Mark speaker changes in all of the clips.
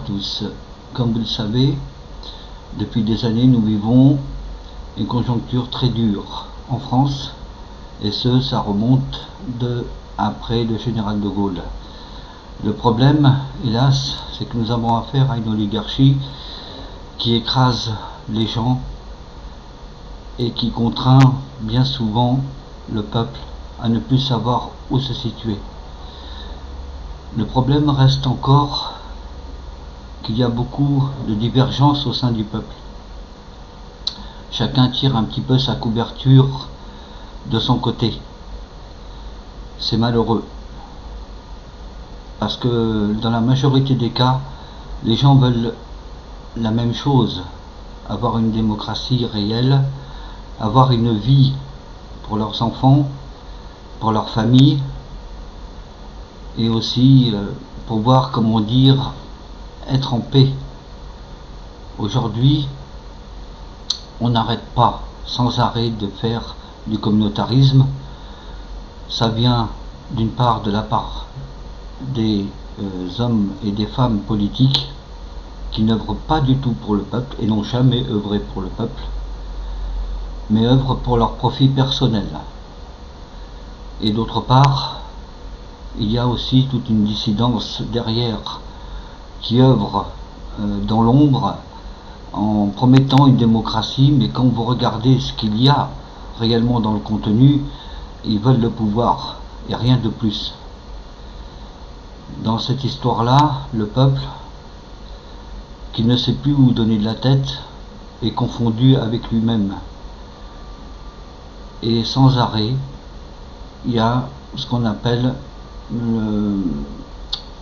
Speaker 1: tous. Comme vous le savez, depuis des années, nous vivons une conjoncture très dure en France, et ça remonte après le général de Gaulle. Le problème, hélas, c'est que nous avons affaire à une oligarchie qui écrase les gens et qui contraint bien souvent le peuple à ne plus savoir où se situer. Le problème reste encore qu'il y a beaucoup de divergences au sein du peuple. Chacun tire un petit peu sa couverture de son côté. C'est malheureux, parce que dans la majorité des cas, les gens veulent la même chose, avoir une démocratie réelle, avoir une vie pour leurs enfants, pour leur famille, et aussi pouvoir, comment dire, être en paix. Aujourd'hui, on n'arrête pas sans arrêt de faire du communautarisme. Ça vient d'une part de la part des hommes et des femmes politiques qui n'œuvrent pas du tout pour le peuple et n'ont jamais œuvré pour le peuple, mais œuvrent pour leur profit personnel. Et d'autre part, il y a aussi toute une dissidence derrière qui œuvre dans l'ombre en promettant une démocratie, mais quand vous regardez ce qu'il y a réellement dans le contenu, ils veulent le pouvoir et rien de plus. Dans cette histoire-là, le peuple, qui ne sait plus où donner de la tête, est confondu avec lui-même. Et sans arrêt, il y a ce qu'on appelle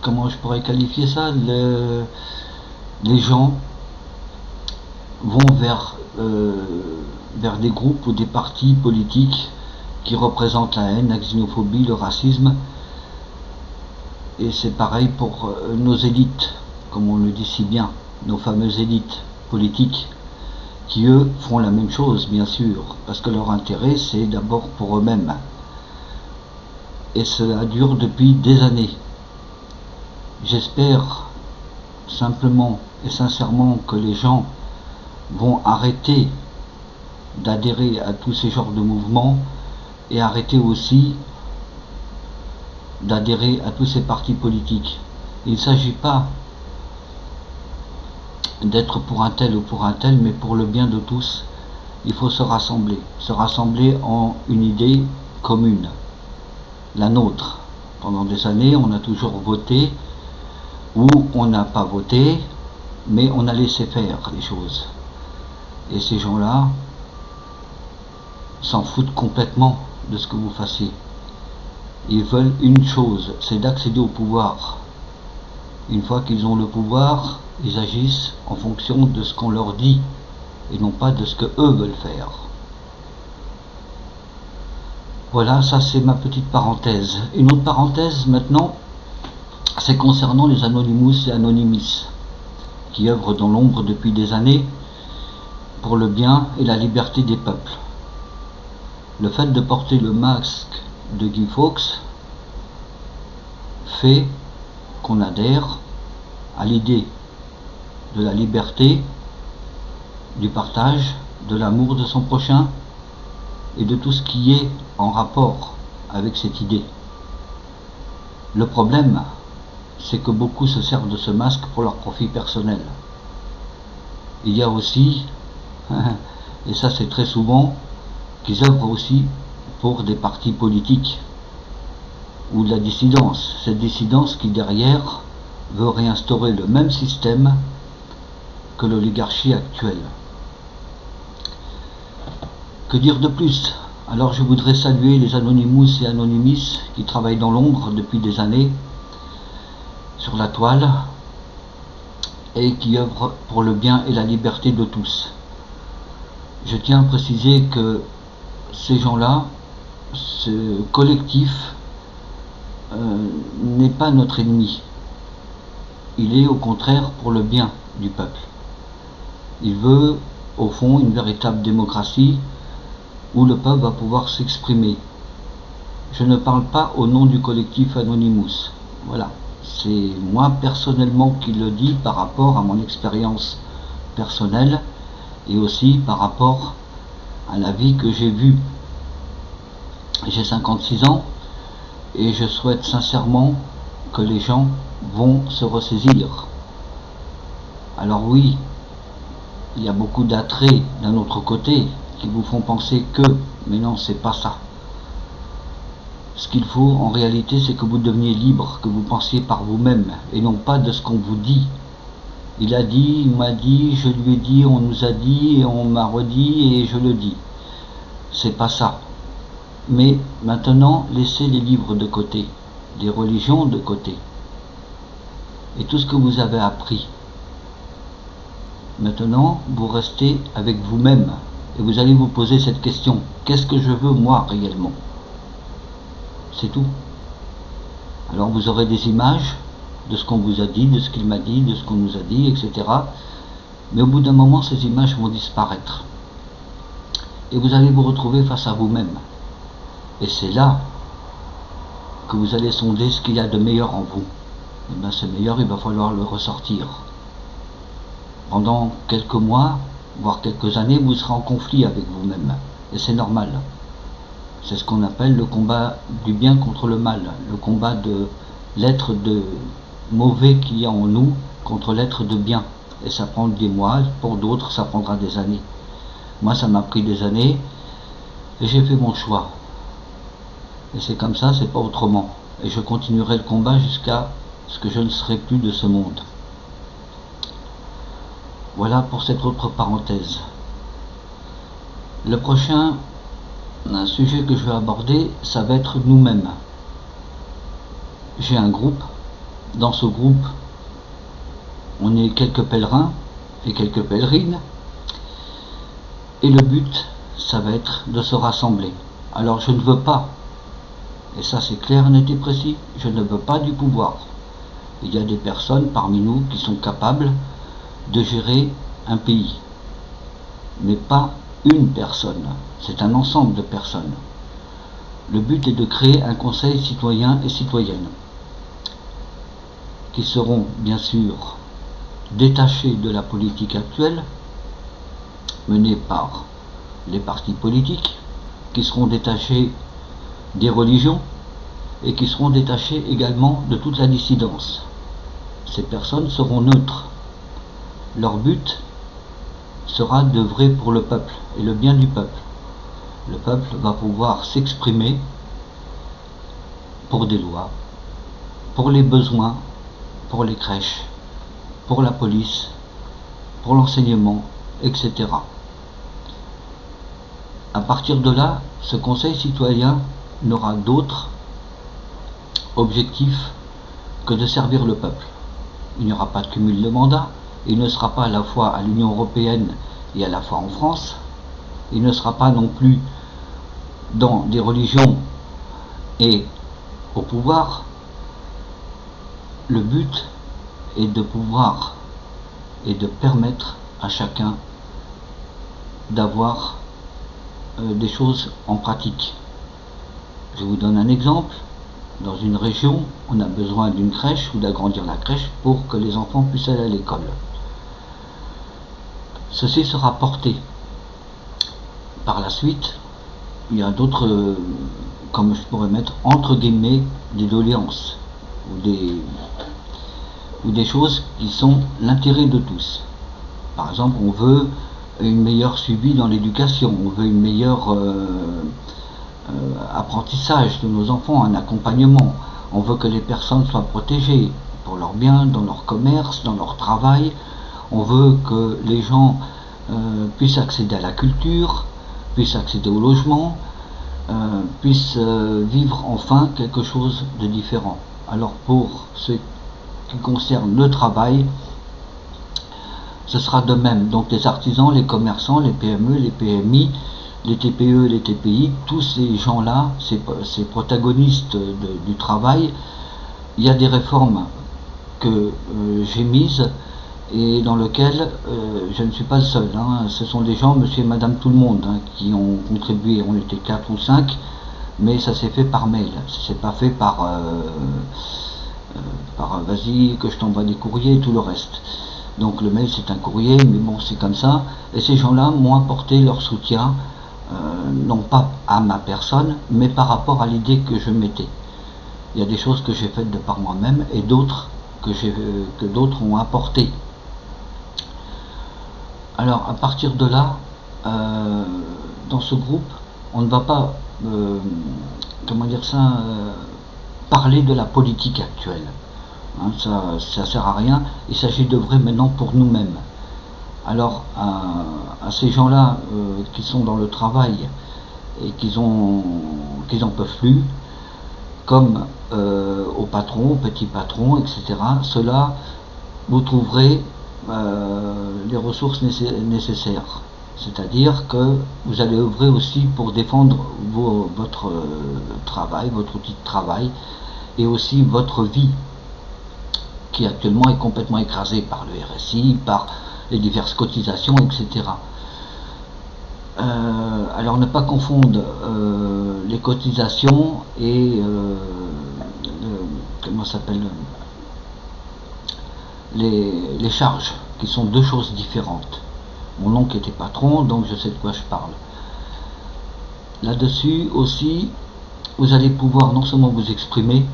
Speaker 1: comment je pourrais qualifier ça, les gens vont vers des groupes ou des partis politiques qui représentent la haine, la xénophobie, le racisme. Et c'est pareil pour nos élites, comme on le dit si bien, nos fameuses élites politiques, qui eux font la même chose, bien sûr, parce que leur intérêt c'est d'abord pour eux-mêmes. Et cela dure depuis des années. J'espère simplement et sincèrement que les gens vont arrêter d'adhérer à tous ces genres de mouvements et arrêter aussi d'adhérer à tous ces partis politiques. Il ne s'agit pas d'être pour un tel ou pour un tel, mais pour le bien de tous. Il faut se rassembler en une idée commune, la nôtre. Pendant des années, on a toujours voté, ou on n'a pas voté, mais on a laissé faire les choses. Et ces gens-là s'en foutent complètement de ce que vous fassiez. Ils veulent une chose, c'est d'accéder au pouvoir. Une fois qu'ils ont le pouvoir, ils agissent en fonction de ce qu'on leur dit, et non pas de ce que eux veulent faire. Voilà, ça c'est ma petite parenthèse. Une autre parenthèse maintenant, c'est concernant les Anonymous et Anonymous, qui œuvrent dans l'ombre depuis des années pour le bien et la liberté des peuples. Le fait de porter le masque de Guy Fawkes fait qu'on adhère à l'idée de la liberté, du partage, de l'amour de son prochain et de tout ce qui est en rapport avec cette idée. Le problème, c'est que beaucoup se servent de ce masque pour leur profit personnel. Il y a aussi, et ça c'est très souvent, qu'ils œuvrent aussi pour des partis politiques ou de la dissidence. Cette dissidence qui derrière veut réinstaurer le même système que l'oligarchie actuelle. Que dire de plus? Alors je voudrais saluer les Anonymous et Anonymous qui travaillent dans l'ombre depuis des années sur la toile et qui œuvrent pour le bien et la liberté de tous. Je tiens à préciser que ces gens-là, ce collectif n'est pas notre ennemi. Il est au contraire pour le bien du peuple. Il veut au fond une véritable démocratie où le peuple va pouvoir s'exprimer. Je ne parle pas au nom du collectif Anonymous. Voilà. C'est moi personnellement qui le dis par rapport à mon expérience personnelle et aussi par rapport à la vie que j'ai vue. J'ai 56 ans et je souhaite sincèrement que les gens vont se ressaisir. Alors oui, il y a beaucoup d'attraits d'un autre côté qui vous font penser que, mais non, c'est pas ça. Ce qu'il faut en réalité, c'est que vous deveniez libre, que vous pensiez par vous-même et non pas de ce qu'on vous dit. Il a dit, il m'a dit, je lui ai dit, on nous a dit et on m'a redit et je le dis. C'est pas ça. Mais maintenant, laissez les livres de côté, les religions de côté et tout ce que vous avez appris. Maintenant, vous restez avec vous-même et vous allez vous poser cette question. Qu'est-ce que je veux moi réellement? C'est tout. Alors vous aurez des images de ce qu'on vous a dit, de ce qu'il m'a dit, de ce qu'on nous a dit, etc. Mais au bout d'un moment, ces images vont disparaître. Et vous allez vous retrouver face à vous-même. Et c'est là que vous allez sonder ce qu'il y a de meilleur en vous. Et bien ce meilleur, il va falloir le ressortir. Pendant quelques mois, voire quelques années, vous serez en conflit avec vous-même. Et c'est normal. C'est ce qu'on appelle le combat du bien contre le mal, le combat de l'être de mauvais qu'il y a en nous contre l'être de bien. Et ça prend des mois, pour d'autres ça prendra des années. Moi ça m'a pris des années et j'ai fait mon choix. Et c'est comme ça, c'est pas autrement. Et je continuerai le combat jusqu'à ce que je ne serai plus de ce monde. Voilà pour cette autre parenthèse. Le prochain sujet que je vais aborder, ça va être nous-mêmes. J'ai un groupe. Dans ce groupe, on est quelques pèlerins et quelques pèlerines. Et le but, ça va être de se rassembler. Alors je ne veux pas, et ça c'est clair, net et précis, je ne veux pas du pouvoir. Il y a des personnes parmi nous qui sont capables de gérer un pays. Mais pas une personne, c'est un ensemble de personnes. Le but est de créer un conseil citoyen et citoyenne qui seront bien sûr détachés de la politique actuelle menée par les partis politiques, qui seront détachés des religions et qui seront détachés également de toute la dissidence. Ces personnes seront neutres. Leur but sera d'œuvrer pour le peuple et le bien du peuple. Le peuple va pouvoir s'exprimer pour des lois, pour les besoins, pour les crèches, pour la police, pour l'enseignement, etc. À partir de là, ce conseil citoyen n'aura d'autre objectif que de servir le peuple. Il n'y aura pas de cumul de mandats, il ne sera pas à la fois à l'Union européenne et à la fois en France, il ne sera pas non plus dans des religions et au pouvoir. Le but est de pouvoir et de permettre à chacun d'avoir des choses en pratique. Je vous donne un exemple. Dans une région, on a besoin d'une crèche ou d'agrandir la crèche pour que les enfants puissent aller à l'école. Ceci sera porté. Par la suite, il y a d'autres, comme je pourrais mettre, entre guillemets, des doléances ou des choses qui sont l'intérêt de tous. Par exemple, on veut une meilleure suivi dans l'éducation, on veut une meilleure apprentissage de nos enfants, un accompagnement. On veut que les personnes soient protégées pour leur bien, dans leur commerce, dans leur travail. On veut que les gens puissent accéder à la culture, puissent accéder au logement, puissent vivre enfin quelque chose de différent. Alors pour ce qui concerne le travail, ce sera de même. Donc les artisans, les commerçants, les PME, les PMI, les TPE, les TPI, tous ces gens-là, ces protagonistes du travail, il y a des réformes que j'ai mises et dans lesquelles je ne suis pas le seul. Ce sont des gens, monsieur et madame tout le monde, qui ont contribué. On était 4 ou 5, mais ça s'est fait par mail. Ça s'est pas fait par par vas-y que je t'envoie des courriers et tout le reste. Donc le mail c'est un courrier, mais bon c'est comme ça. Et ces gens-là m'ont apporté leur soutien, non pas à ma personne, mais par rapport à l'idée que je mettais. Il y a des choses que j'ai faites de par moi-même et d'autres que d'autres ont apporté. Alors à partir de là, dans ce groupe, on ne va pas, comment dire ça, parler de la politique actuelle. Hein, ça sert à rien. Il s'agit d'œuvrer maintenant pour nous-mêmes. Alors à ces gens-là qui sont dans le travail et qu'ils en peuvent plus, comme aux patrons, aux petits patrons, etc. Ceux-là, vous trouverez les ressources nécessaires. C'est-à-dire que vous allez œuvrer aussi pour défendre votre travail, votre outil de travail, et aussi votre vie, qui actuellement est complètement écrasée par le RSI, par les diverses cotisations, etc. Alors ne pas confondre les cotisations et comment s'appelle les charges, qui sont deux choses différentes. Mon oncle était patron, donc je sais de quoi je parle. Là-dessus aussi, vous allez pouvoir non seulement vous exprimer,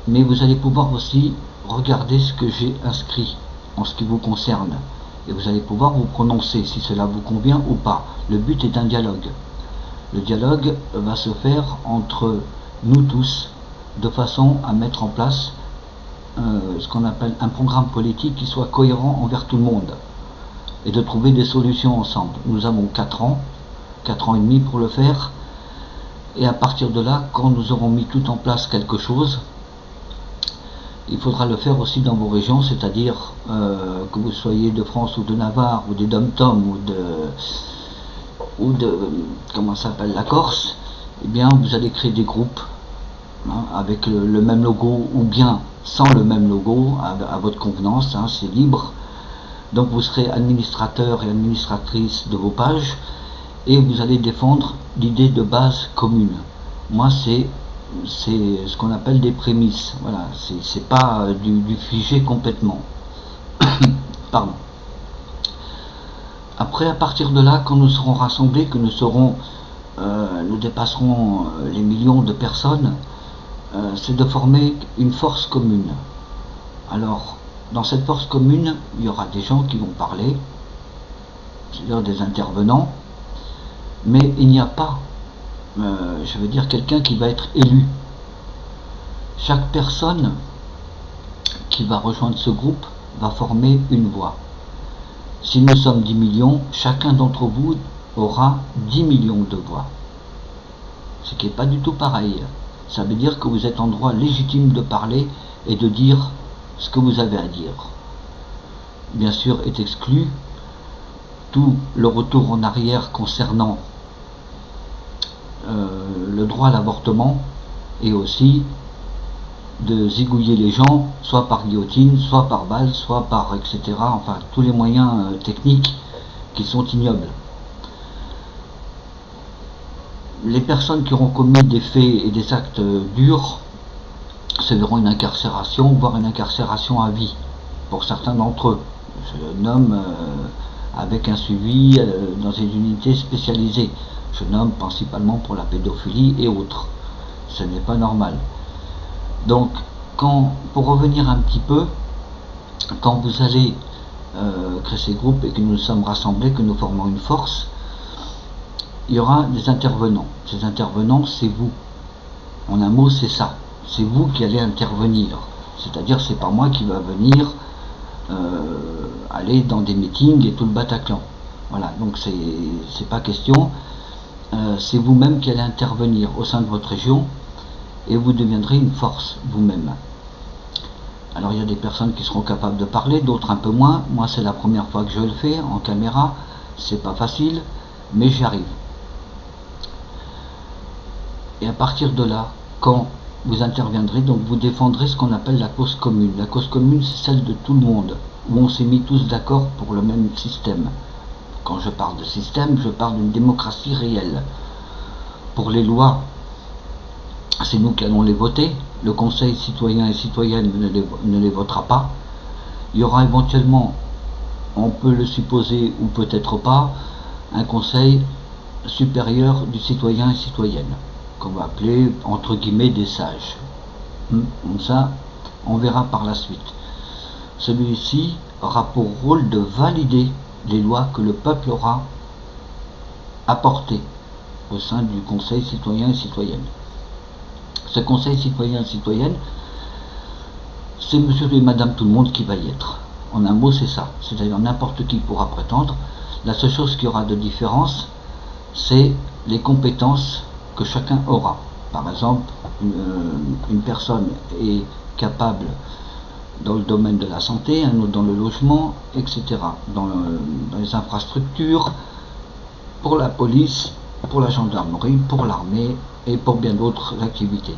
Speaker 1: mais vous allez pouvoir aussi regarder ce que j'ai inscrit en ce qui vous concerne. Et vous allez pouvoir vous prononcer si cela vous convient ou pas. Le but est un dialogue. Le dialogue va se faire entre nous tous, de façon à mettre en place ce qu'on appelle un programme politique qui soit cohérent envers tout le monde, et de trouver des solutions ensemble. Nous avons 4 ans et demi pour le faire, et à partir de là, quand nous aurons mis tout en place quelque chose, il faudra le faire aussi dans vos régions, c'est-à-dire que vous soyez de France ou de Navarre ou des Dom-Tom ou de comment ça s'appelle, la Corse, eh bien vous allez créer des groupes hein, avec le même logo ou bien sans le même logo, à votre convenance, hein, c'est libre. Donc vous serez administrateur et administratrice de vos pages et vous allez défendre l'idée de base commune. Moi c'est ce qu'on appelle des prémices, voilà, c'est pas du figé complètement. Pardon. Après, à partir de là, quand nous serons rassemblés, que nous dépasserons les millions de personnes, c'est de former une force commune. Alors, dans cette force commune, il y aura des gens qui vont parler, c'est-à-dire des intervenants, mais il n'y a pas, je veux dire, quelqu'un qui va être élu. Chaque personne qui va rejoindre ce groupe va former une voix. Si nous sommes 10 millions, chacun d'entre vous aura 10 millions de voix. Ce qui n'est pas du tout pareil. Ça veut dire que vous êtes en droit légitime de parler et de dire ce que vous avez à dire. Bien sûr est exclu tout le retour en arrière concernant le droit à l'avortement, et aussi de zigouiller les gens, soit par guillotine, soit par balle, soit par etc. Enfin, tous les moyens techniques qui sont ignobles. Les personnes qui auront commis des faits et des actes durs se verront une incarcération, voire une incarcération à vie, pour certains d'entre eux. Je nomme avec un suivi dans une unité spécialisée. Je nomme principalement pour la pédophilie et autres. Ce n'est pas normal. Donc, pour revenir un petit peu, quand vous allez créer ces groupes et que nous sommes rassemblés, que nous formons une force, il y aura des intervenants. Ces intervenants, c'est vous. En un mot, c'est ça. C'est vous qui allez intervenir. C'est-à-dire, c'est pas moi qui va venir aller dans des meetings et tout le Bataclan. Voilà, donc c'est pas question. C'est vous-même qui allez intervenir au sein de votre région et vous deviendrez une force vous-même. Alors il y a des personnes qui seront capables de parler, d'autres un peu moins. Moi c'est la première fois que je le fais en caméra, c'est pas facile, mais j'y arrive. Et à partir de là, quand vous interviendrez, donc vous défendrez ce qu'on appelle la cause commune. La cause commune, c'est celle de tout le monde, où on s'est mis tous d'accord pour le même système. Quand je parle de système, je parle d'une démocratie réelle. Pour les lois, c'est nous qui allons les voter, le Conseil citoyen et citoyenne ne les votera pas. Il y aura éventuellement, on peut le supposer ou peut-être pas, un Conseil supérieur du citoyen et citoyenne, qu'on va appeler entre guillemets des sages. Ça, on verra par la suite. Celui-ci aura pour rôle de valider les lois que le peuple aura apportées au sein du Conseil citoyen et citoyenne. Ce Conseil citoyen et citoyenne, c'est monsieur et madame tout le monde qui va y être. En un mot, c'est ça. C'est-à-dire n'importe qui pourra prétendre. La seule chose qu'il y aura de différence, c'est les compétences que chacun aura. Par exemple, une personne est capable dans le domaine de la santé, un autre dans le logement, etc. Dans les infrastructures, pour la police, pour la gendarmerie, pour l'armée et pour bien d'autres activités.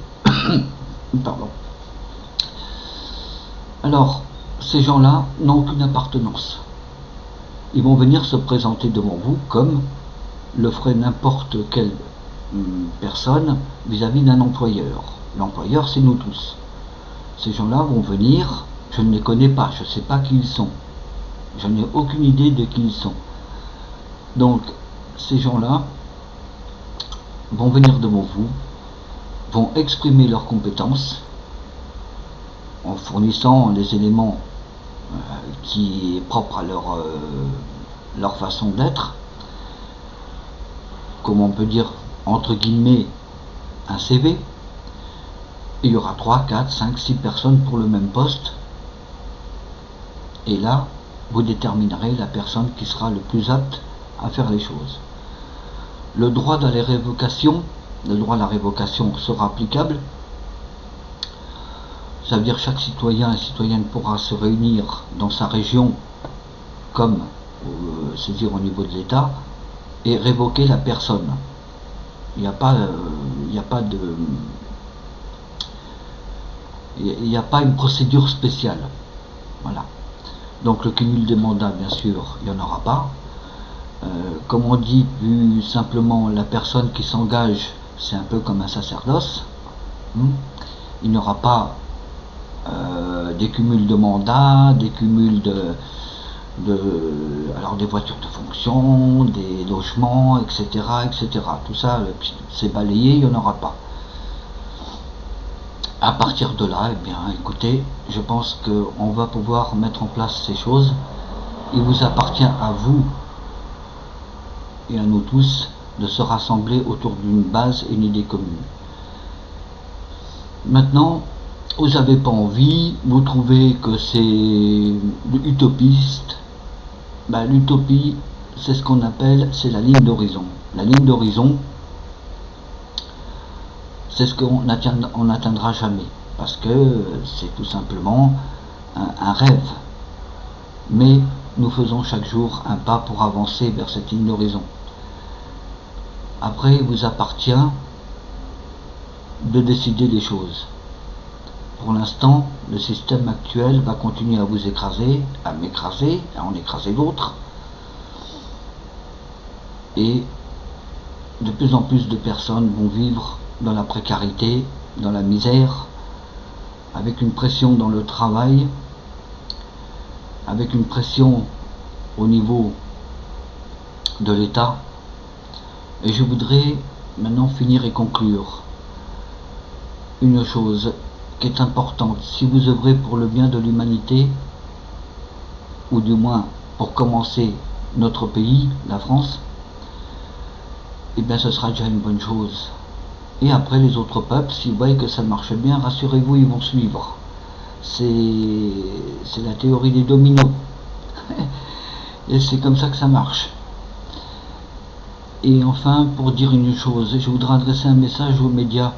Speaker 1: Pardon. Alors, ces gens-là n'ont aucune appartenance. Ils vont venir se présenter devant vous comme le ferait n'importe quelle personne vis-à-vis d'un employeur. L'employeur, c'est nous tous. Ces gens-là vont venir, je ne les connais pas, je ne sais pas qui ils sont. Je n'ai aucune idée de qui ils sont. Donc, ces gens-là vont venir devant vous, vont exprimer leurs compétences en fournissant les éléments qui est propre à leur façon d'être, comme on peut dire entre guillemets un CV. Il y aura 3, 4, 5, 6 personnes pour le même poste, et là vous déterminerez la personne qui sera le plus apte à faire les choses. Le droit à la révocation sera applicable. Ça veut dire que chaque citoyen et citoyenne pourra se réunir dans sa région, comme c'est-à-dire au niveau de l'État, et révoquer la personne. Il n'y a pas une procédure spéciale. Voilà. Donc le cumul des mandats, bien sûr, il n'y en aura pas. Comme on dit plus simplement, la personne qui s'engage, c'est un peu comme un sacerdoce. Il n'y aura pas des cumuls de mandats, des cumuls alors des voitures de fonction, des logements, etc., etc. Tout ça, c'est balayé, il n'y en aura pas. À partir de là, eh bien, écoutez, je pense qu'on va pouvoir mettre en place ces choses. Il vous appartient à vous et à nous tous de se rassembler autour d'une base et une idée commune. Maintenant, vous n'avez pas envie, vous trouvez que c'est utopiste. L'utopie, c'est ce qu'on appelle, c'est la ligne d'horizon. La ligne d'horizon, c'est ce qu'on n'atteindra jamais, parce que c'est tout simplement un rêve. Mais nous faisons chaque jour un pas pour avancer vers cette ligne d'horizon. Après, il vous appartient de décider les choses. Pour l'instant, le système actuel va continuer à vous écraser, à m'écraser, à en écraser d'autres. Et de plus en plus de personnes vont vivre dans la précarité, dans la misère, avec une pression dans le travail, avec une pression au niveau de l'État. Et je voudrais maintenant finir et conclure une chose qui est importante. Si vous œuvrez pour le bien de l'humanité, ou du moins pour commencer notre pays, la France, eh bien ce sera déjà une bonne chose. Et après les autres peuples, s'ils voient que ça marche bien, rassurez-vous, ils vont suivre. C'est la théorie des dominos. Et c'est comme ça que ça marche. Et enfin, pour dire une chose, je voudrais adresser un message aux médias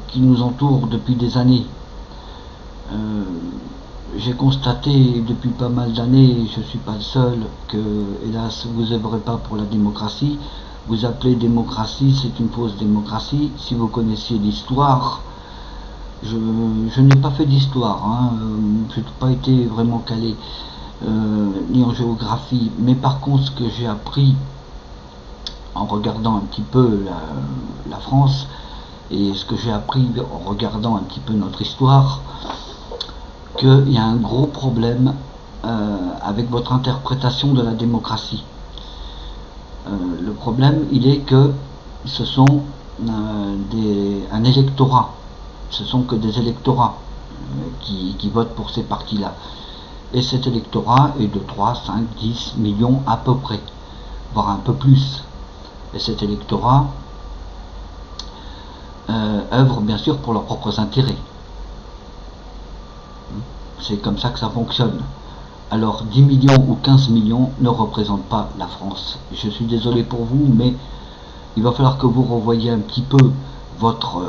Speaker 1: qui nous entourent depuis des années. J'ai constaté depuis pas mal d'années, je ne suis pas le seul, que hélas vous œuvrez pas pour la démocratie. Vous appelez démocratie, c'est une fausse démocratie. Si vous connaissiez l'histoire, je n'ai pas fait d'histoire, je n'ai pas été vraiment calé ni en géographie, mais par contre ce que j'ai appris en regardant un petit peu la France, et ce que j'ai appris en regardant un petit peu notre histoire, qu'il y a un gros problème avec votre interprétation de la démocratie. Le problème, il est que ce sont un électorat, ce sont que des électorats qui votent pour ces partis-là. Et cet électorat est de 3, 5, 10 millions à peu près, voire un peu plus. Et cet électorat œuvre bien sûr pour leurs propres intérêts. C'est comme ça que ça fonctionne. Alors 10 millions ou 15 millions ne représentent pas la France. Je suis désolé pour vous, mais il va falloir que vous revoyiez un petit peu votre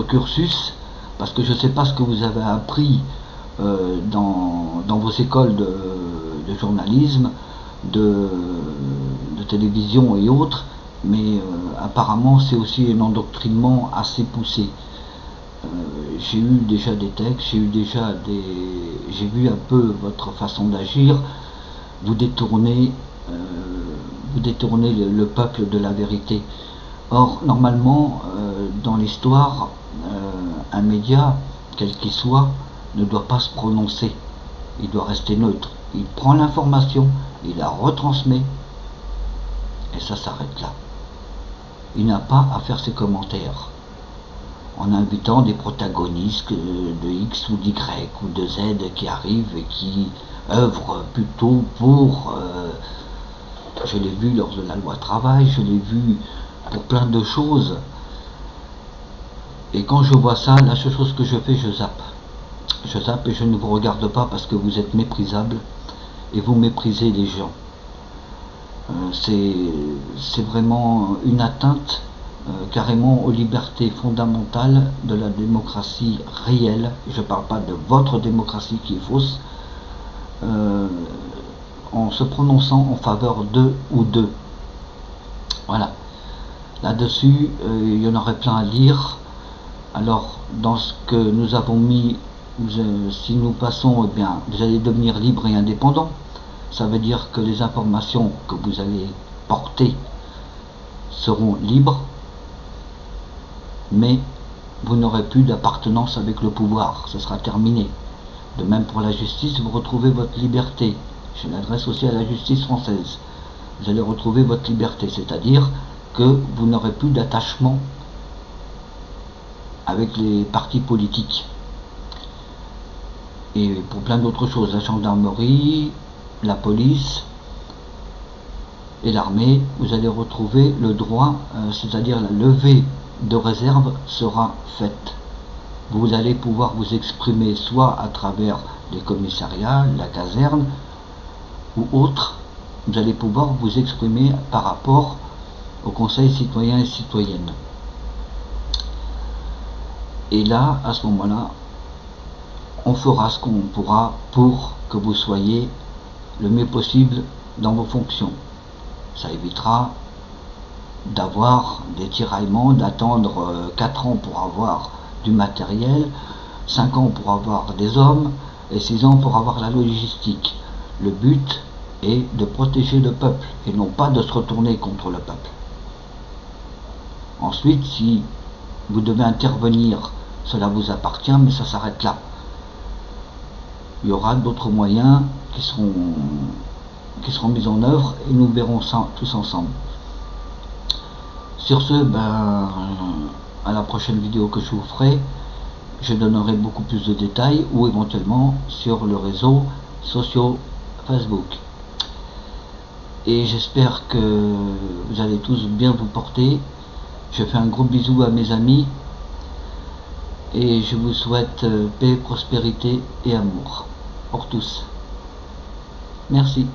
Speaker 1: cursus, parce que je ne sais pas ce que vous avez appris dans vos écoles de journalisme, de télévision et autres, mais apparemment c'est aussi un endoctrinement assez poussé. J'ai eu déjà des textes, j'ai vu un peu votre façon d'agir. Vous détournez le peuple de la vérité. Or, normalement, dans l'histoire, un média, quel qu'il soit, ne doit pas se prononcer. Il doit rester neutre. Il prend l'information, il la retransmet, et ça s'arrête là. Il n'a pas à faire ses commentaires en invitant des protagonistes de X ou d'Y ou de Z qui arrivent et qui œuvrent plutôt pour... je l'ai vu lors de la loi travail, je l'ai vu pour plein de choses. Et quand je vois ça, la seule chose que je fais, je zappe. Je zappe et je ne vous regarde pas parce que vous êtes méprisable et vous méprisez les gens. C'est vraiment une atteinte carrément aux libertés fondamentales de la démocratie réelle. Je ne parle pas de votre démocratie qui est fausse, en se prononçant en faveur d'eux ou d'eux. Voilà. Là-dessus, il y en aurait plein à dire. Alors, dans ce que nous avons mis, si nous passons, eh bien, vous allez devenir libre et indépendant. Ça veut dire que les informations que vous allez porter seront libres, mais vous n'aurez plus d'appartenance avec le pouvoir, ce sera terminé. De même pour la justice, vous retrouvez votre liberté. Je m'adresse aussi à la justice française. Vous allez retrouver votre liberté, c'est-à-dire que vous n'aurez plus d'attachement avec les partis politiques. Et pour plein d'autres choses, la gendarmerie, la police et l'armée, vous allez retrouver le droit, c'est-à-dire la levée de réserve sera faite. Vous allez pouvoir vous exprimer soit à travers les commissariats, la caserne ou autres. Vous allez pouvoir vous exprimer par rapport au Conseil citoyen et citoyenne. Et là, à ce moment-là, on fera ce qu'on pourra pour que vous soyez le mieux possible dans vos fonctions. Ça évitera d'avoir des tiraillements, d'attendre 4 ans pour avoir du matériel, 5 ans pour avoir des hommes et 6 ans pour avoir la logistique. Le but est de protéger le peuple et non pas de se retourner contre le peuple. Ensuite, si vous devez intervenir, cela vous appartient, mais ça s'arrête là. Il y aura d'autres moyens qui seront mis en œuvre et nous verrons ça tous ensemble. Sur ce, à la prochaine vidéo que je vous ferai, je donnerai beaucoup plus de détails ou éventuellement sur le réseau social Facebook. Et j'espère que vous allez tous bien vous porter. Je fais un gros bisou à mes amis et je vous souhaite paix, prospérité et amour pour tous. Merci.